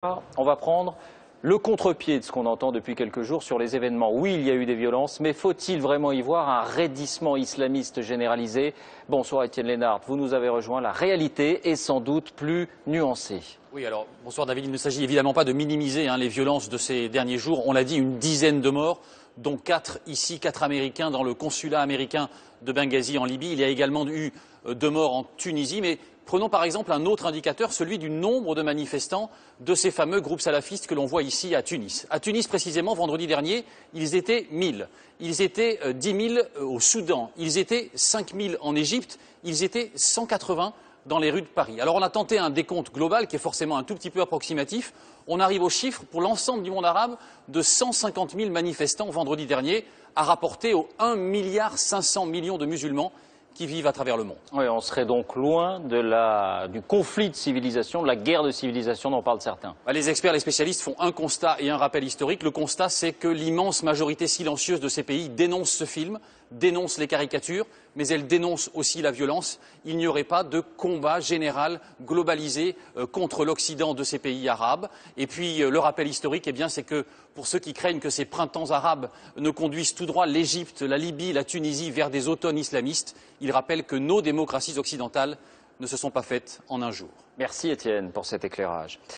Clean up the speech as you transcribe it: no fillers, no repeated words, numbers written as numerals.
On va prendre le contre-pied de ce qu'on entend depuis quelques jours sur les événements. Oui, il y a eu des violences, mais faut-il vraiment y voir un raidissement islamiste généralisé? Bonsoir Étienne Lénard, vous nous avez rejoint. La réalité est sans doute plus nuancée. Oui, alors, bonsoir David, il ne s'agit évidemment pas de minimiser les violences de ces derniers jours. On l'a dit, une dizaine de morts, dont 4 ici, 4 Américains dans le consulat américain de Benghazi en Libye. Il y a également eu 2 morts en Tunisie, mais prenons par exemple un autre indicateur, celui du nombre de manifestants de ces fameux groupes salafistes que l'on voit ici à Tunis. À Tunis, précisément, vendredi dernier, ils étaient 1000. Ils étaient 10 000 au Soudan. Ils étaient 5 000 en Égypte. Ils étaient 180 dans les rues de Paris. Alors on a tenté un décompte global qui est forcément un tout petit peu approximatif. On arrive au chiffre pour l'ensemble du monde arabe de 150 000 manifestants vendredi dernier, à rapporter aux 1,5 milliard de musulmans qui vivent à travers le monde. Oui, on serait donc loin du conflit de civilisation, de la guerre de civilisation dont parlent certains. Les experts, les spécialistes font un constat et un rappel historique. Le constat, c'est que l'immense majorité silencieuse de ces pays dénonce ce film, dénonce les caricatures, mais elle dénonce aussi la violence. Il n'y aurait pas de combat général globalisé contre l'Occident de ces pays arabes. Et puis le rappel historique, c'est que pour ceux qui craignent que ces printemps arabes ne conduisent tout droit l'Égypte, la Libye, la Tunisie vers des automnes islamistes, il rappelle que nos démocraties occidentales ne se sont pas faites en un jour. Merci Étienne pour cet éclairage.